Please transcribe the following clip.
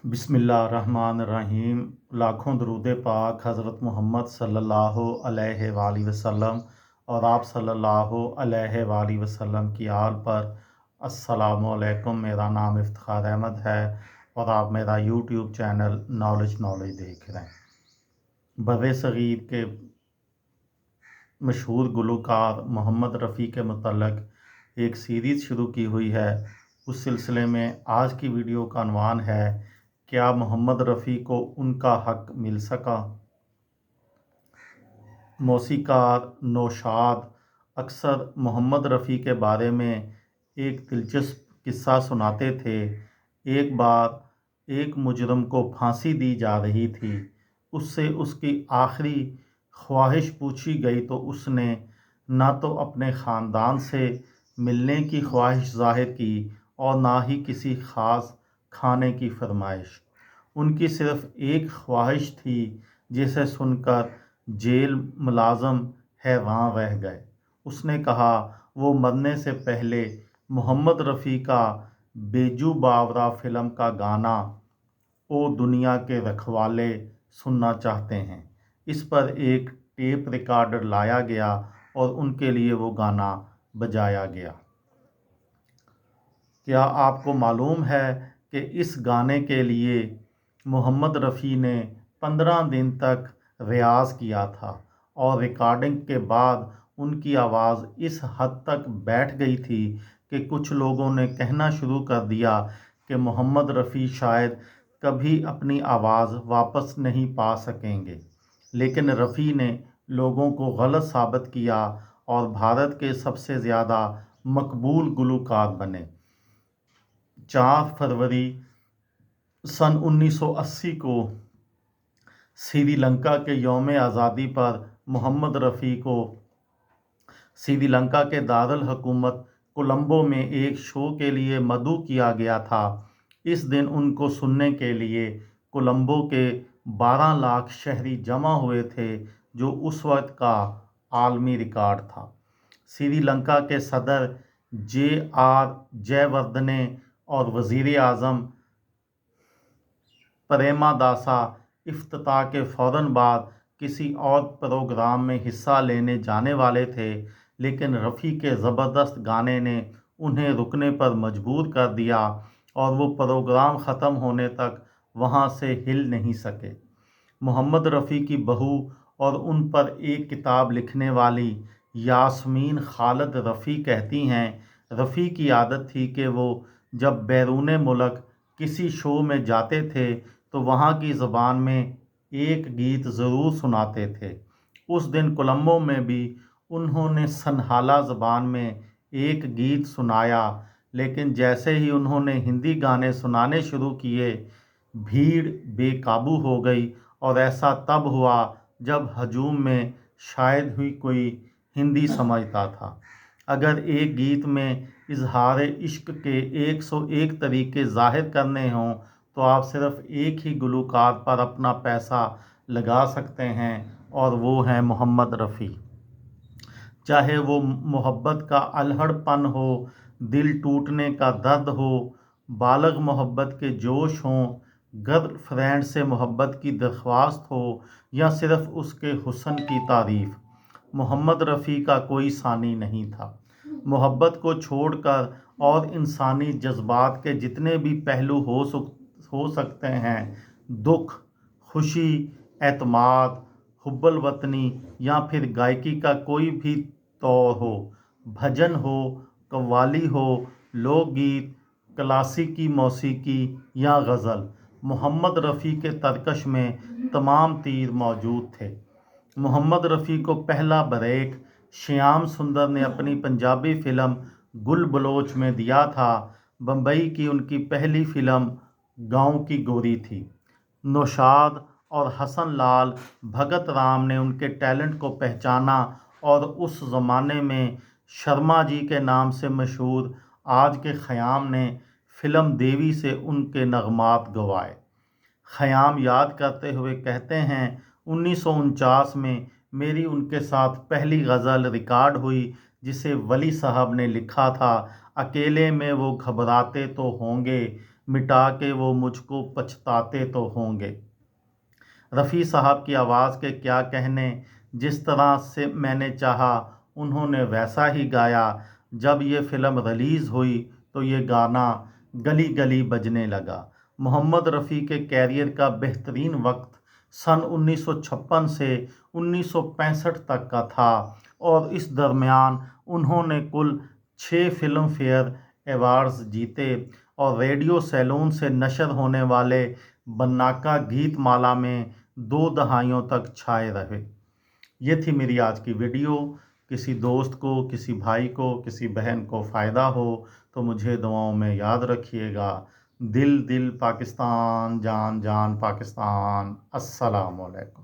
بسم اللہ الرحمن الرحیم۔ لاکھوں درود پاک حضرت محمد صلی اللہ علیہ وآلہ وسلم اور آپ صلی اللہ علیہ وآلہ وسلم کی آل پر۔ السلام علیکم، میرا نام افتخار احمد ہے اور آپ میرا یوٹیوب چینل نالج دیکھ رہے ہیں۔ بر صغیر کے مشہور گلوکار محمد رفیع کے متعلق ایک سیریز شروع کی ہوئی ہے۔ اس سلسلے میں آج کی ویڈیو کا عنوان ہے، کیا محمد رفیع کو ان کا حق مل سکا؟ موسیقار نوشاد اکثر محمد رفیع کے بارے میں ایک دلچسپ قصہ سناتے تھے۔ ایک بار ایک مجرم کو پھانسی دی جا رہی تھی۔ اس سے اس کی آخری خواہش پوچھی گئی تو اس نے نہ تو اپنے خاندان سے ملنے کی خواہش ظاہر کی اور نہ ہی کسی خاص کھانے کی فرمائش۔ ان کی صرف ایک خواہش تھی، جسے سن کر جیل ملازم حیران رہ گئے۔ اس نے کہا وہ مرنے سے پہلے محمد رفیع کا بیجو باورا فلم کا گانا او دنیا کے رکھوالے سننا چاہتے ہیں۔ اس پر ایک ٹیپ ریکارڈر لایا گیا اور ان کے لیے وہ گانا بجایا گیا۔ کیا آپ کو معلوم ہے کہ اس گانے کے لیے محمد رفیع نے 15 دن تک ریاض کیا تھا اور ریکارڈنگ کے بعد ان کی آواز اس حد تک بیٹھ گئی تھی کہ کچھ لوگوں نے کہنا شروع کر دیا کہ محمد رفیع شاید کبھی اپنی آواز واپس نہیں پا سکیں گے، لیکن رفیع نے لوگوں کو غلط ثابت کیا اور بھارت کے سب سے زیادہ مقبول گلوکار بنے۔ 4 فروری سن 1980 کو سری لنکا کے یوم آزادی پر محمد رفیع کو سری لنکا کے دارالحکومت کولمبو میں ایک شو کے لیے مدعو کیا گیا تھا۔ اس دن ان کو سننے کے لیے کولمبو کے 12 لاکھ شہری جمع ہوئے تھے، جو اس وقت کا عالمی ریکارڈ تھا۔ سری لنکا کے صدر جے آر جے وردھنے اور وزیر اعظم پریما داسا افتتاح کے فوراً بعد کسی اور پروگرام میں حصہ لینے جانے والے تھے، لیکن رفیع کے زبردست گانے نے انہیں رکنے پر مجبور کر دیا اور وہ پروگرام ختم ہونے تک وہاں سے ہل نہیں سکے۔ محمد رفیع کی بہو اور ان پر ایک کتاب لکھنے والی یاسمین خالد رفیع کہتی ہیں، رفیع کی عادت تھی کہ وہ جب بیرون ملک کسی شو میں جاتے تھے تو وہاں کی زبان میں ایک گیت ضرور سناتے تھے۔ اس دن کولمبو میں بھی انہوں نے سنہالا زبان میں ایک گیت سنایا، لیکن جیسے ہی انہوں نے ہندی گانے سنانے شروع کیے، بھیڑ بے قابو ہو گئی، اور ایسا تب ہوا جب ہجوم میں شاید ہی کوئی ہندی سمجھتا تھا۔ اگر ایک گیت میں اظہار عشق کے 101 طریقے ظاہر کرنے ہوں تو آپ صرف ایک ہی گلوکار پر اپنا پیسہ لگا سکتے ہیں، اور وہ ہیں محمد رفیع۔ چاہے وہ محبت کا الہڑ پن ہو، دل ٹوٹنے کا درد ہو، بالغ محبت کے جوش ہوں، گرل فرینڈ سے محبت کی درخواست ہو، یا صرف اس کے حسن کی تعریف، محمد رفیع کا کوئی ثانی نہیں تھا۔ محبت کو چھوڑ کر اور انسانی جذبات کے جتنے بھی پہلو ہو سکتے ہیں، دکھ، خوشی، اعتماد، حب الوطنی، یا پھر گائیکی کا کوئی بھی طور ہو، بھجن ہو، قوالی ہو، لوک گیت، کلاسیکی موسیقی یا غزل، محمد رفیع کے ترکش میں تمام تیر موجود تھے۔ محمد رفیع کو پہلا بریک شیام سندر نے اپنی پنجابی فلم گل بلوچ میں دیا تھا۔ بمبئی کی ان کی پہلی فلم گاؤں کی گوری تھی۔ نوشاد اور حسن لال بھگت رام نے ان کے ٹیلنٹ کو پہچانا اور اس زمانے میں شرما جی کے نام سے مشہور آج کے خیام نے فلم دیوی سے ان کے نغمات گوائے۔ خیام یاد کرتے ہوئے کہتے ہیں، 1949 میں میری ان کے ساتھ پہلی غزل ریکارڈ ہوئی، جسے ولی صاحب نے لکھا تھا۔ اکیلے میں وہ گھبراتے تو ہوں گے، مٹا کے وہ مجھ کو پچھتاتے تو ہوں گے۔ رفیع صاحب کی آواز کے کیا کہنے، جس طرح سے میں نے چاہا انہوں نے ویسا ہی گایا۔ جب یہ فلم ریلیز ہوئی تو یہ گانا گلی گلی بجنے لگا۔ محمد رفیع کے کیریئر کا بہترین وقت سن 1956 سے 1965 تک کا تھا، اور اس درمیان انہوں نے کل 6 فلم فیئر ایوارڈز جیتے اور ریڈیو سیلون سے نشر ہونے والے بناکا گیت مالا میں 2 دہائیوں تک چھائے رہے۔ یہ تھی میری آج کی ویڈیو۔ کسی دوست کو، کسی بھائی کو، کسی بہن کو فائدہ ہو تو مجھے دعاؤں میں یاد رکھیے گا۔ دل دل پاکستان، جان جان پاکستان۔ السلام علیکم۔